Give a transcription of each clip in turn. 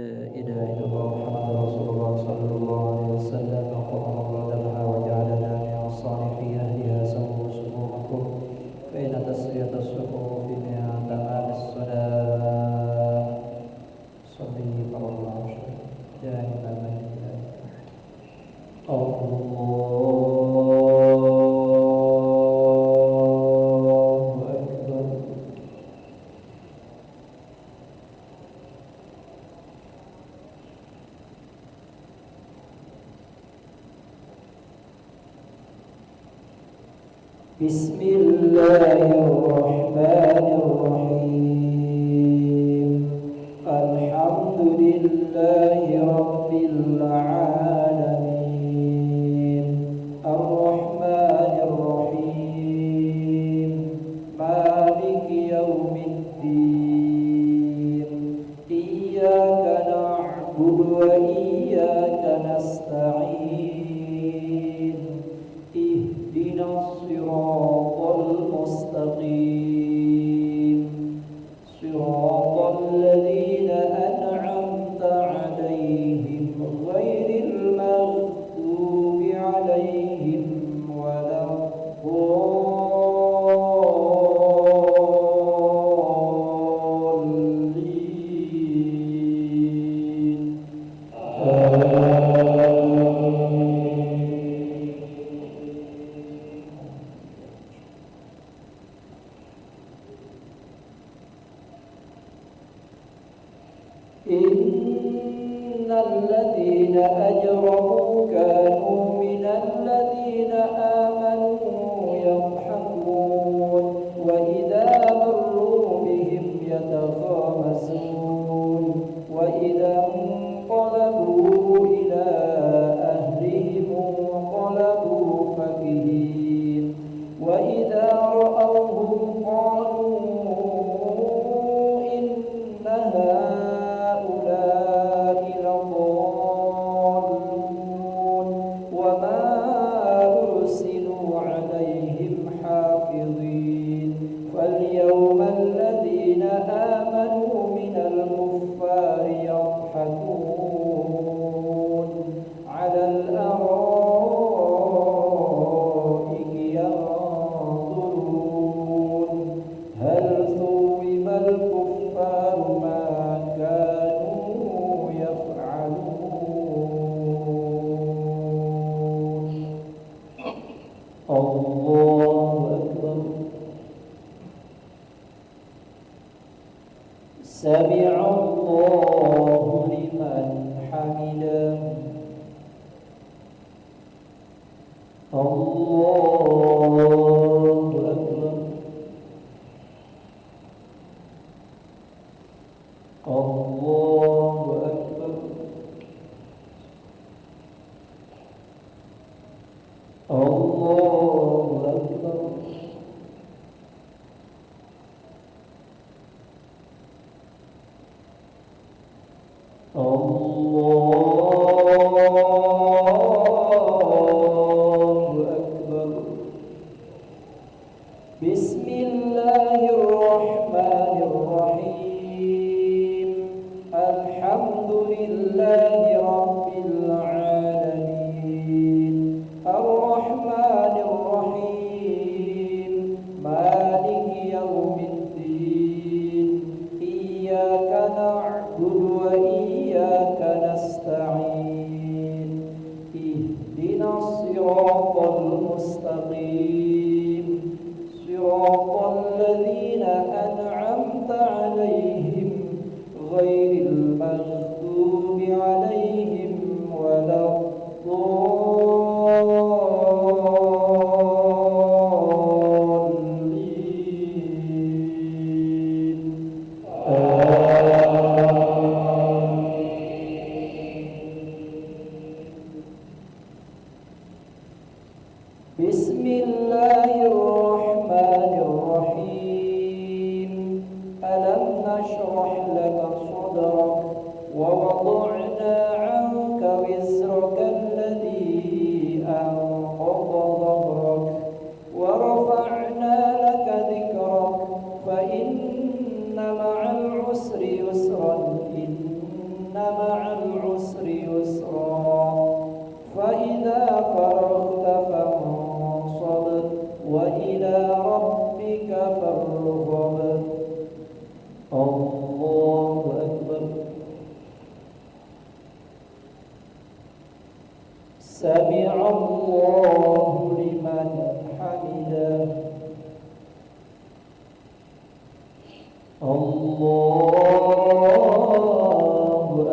إله إلا الله محمد رسول الله صلى الله عليه وسلم اللهم قدمها وجعلنا من الصالحين أهلها سووا صفوفكم فإن تسوية الصفوف من تمام الصلاة صلي على الله دائما بسم الله الرحمن الرحيم الحمد لله رب العالمين الرحمن الرحيم مالك يوم الدين إياك نعبد وإياك نستعين اهدنا الصراط المستقيم صراط الذين أنعمت عليهم غير المغضوب عليهم ولا الضالين إن الذين أجرموا كانوا من الذين آمنوا يضحكون وإذا مروا بهم يتغامزون وإذا انقلبوا إلى أهلهم انقلبوا فكهين وإذا رأوهم قالوا إن هؤلاء لضالون وما أرسلوا عليهم حافظين فاليوم الذين آمنوا من الكفار يضحكون على الأرائك ينظرون هل ثوب الكفار ما كانوا يفعلون الله أكبر سمع الله لمن حمده الله أكبر الله أكبر الله أكبر الله أكبر بسم الله الرحمن الرحيم الحمد لله رب العالمين الرحمن الرحيم مالك يوم الدين إياك نعبد وإياك نستعين اهدنا الصراط المستقيم صراط الذين أنعمت عليهم غير المغضوب عليهم ولا الضالين بسم الله الرحمن الرحيم ألم نشرح لك صدرك ووضعنا عنك وزرك الذي أنقض ظهرك ورفعنا لك ذكرك فإن مع العسر يسرا إن مع العسر يسرا فإذا فرغت فانصب وإلى ربك فارغب. الله أكبر. سمع الله لمن حمده. الله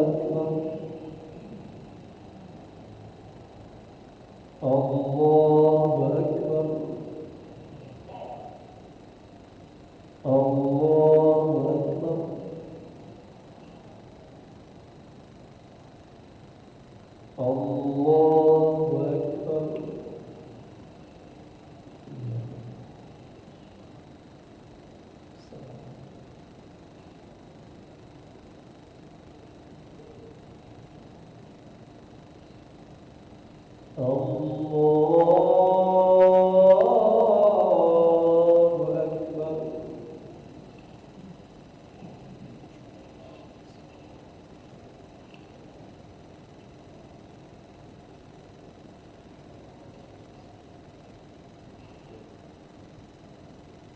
أكبر. الله أكبر. الله أكبر. الله أكبر.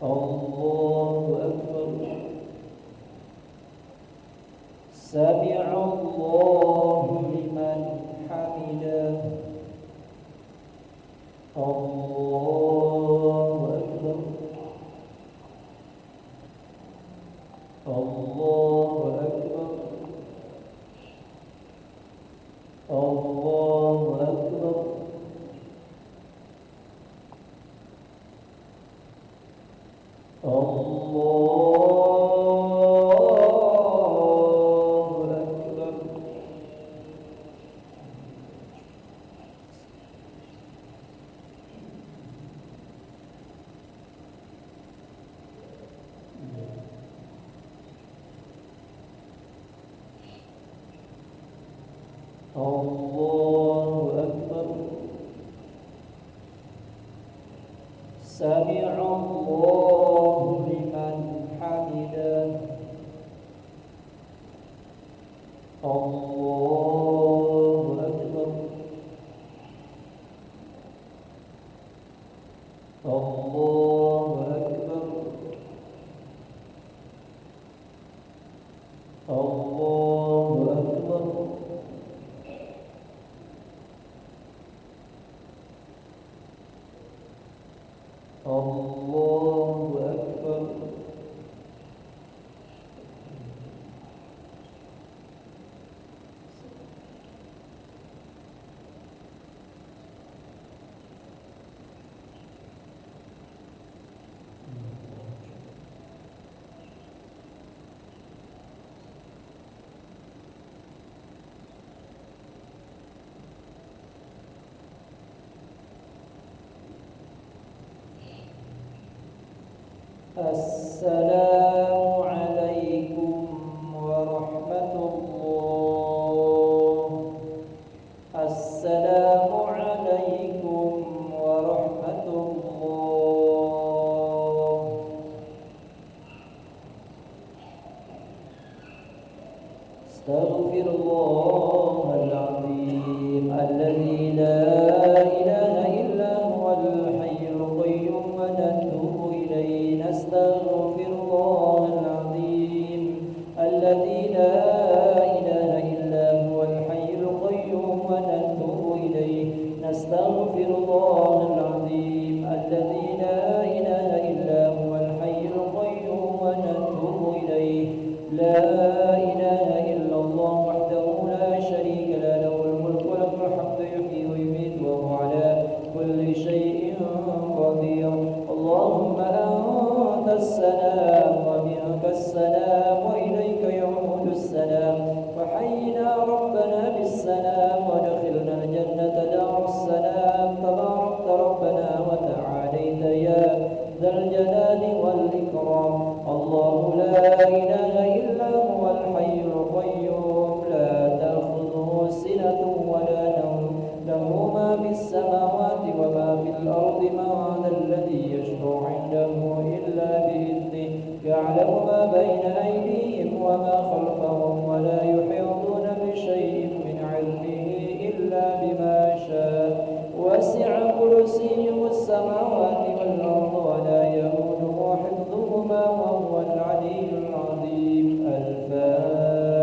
الله أكبر. سمع الله لمن حمده. الله أكبر. الله أكبر. الله أكبر. الله أكبر. سمع الله لمن حمده. الله أكبر. الله أكبر. الله أكبر. الله أكبر. السلام عليكم ورحمة الله. السلام عليكم ورحمة الله. استغفر الله العظيم الذي لا إله إلا هو الحي القيوم ونتوب إليه. نستغفر الله العظيم الذي لا إله إلا هو الحي القيوم ونتوب إليه. نستغفر الله العظيم الذي لا إله إلا هو الحي القيوم ونتوب إليه. لا إله إلا الله وحده لا شريك له، له الملك وله الحمد يحيي ويميت وهو على كل شيء قدير. اللهم أنت السلام ومنك السلام وإليك يعود السلام. وحينا ربنا بالسلام وادخلنا الجنة دار السلام. تباركت ربنا وتعاليت يا ذا الجلال والإكرام. الله لا إله إلا هو الحي القيوم لا تأخذه سنة ولا نوم، له ما في السماوات وما في الأرض. من ذا الذي يشفع عنده إلا بإذنه. يعلم ما بين أيديهم وما خلفهم ولا يحيطون السماوات والأرض ولا يؤوده حفظهما وهو العلي العظيم. الفاتحة.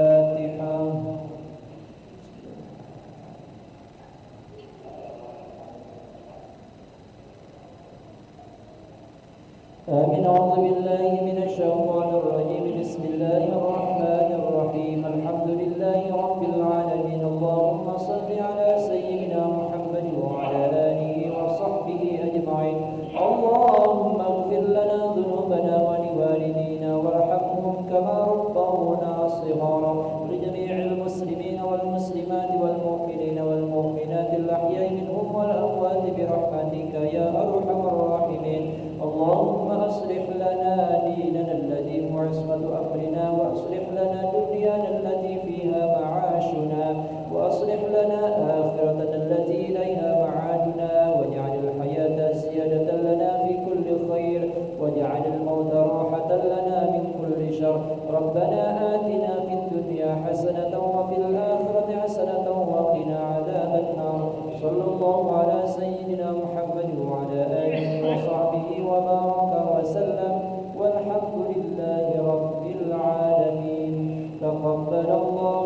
آمين. أعوذ بالله من الشيطان الرجيم. بسم الله الرحمن الرحيم. الحمد لله رب العالمين. اللهم صل على سيدنا محمد وعلى آله وصحبه أجمعين. اللهم اغفر لنا ذنوبنا ولوالدينا وارحمهم كما ربونا صغارا. لجميع المسلمين والمسلمات والمؤمنين والمؤمنات الأحياء منهم والأموات برحمتك يا أرحم الراحمين. اللهم أصلح لنا ديننا الذي هو عصمة أمرنا، وأصلح لنا دنيانا التي فيها معاشنا، وأصلح لنا آخرتنا التي إليها معادنا، واجعل الحياة زيادة لنا في كل خير، واجعل الموت راحة لنا من كل شر. ربنا آتنا في الدنيا حسنة وفي الآخرة حسنة وقنا عذاب النار. صلى الله على سيدنا محمد وعلى آله وصحبه وبارك وسلم، والحمد لله رب العالمين. تقبل الله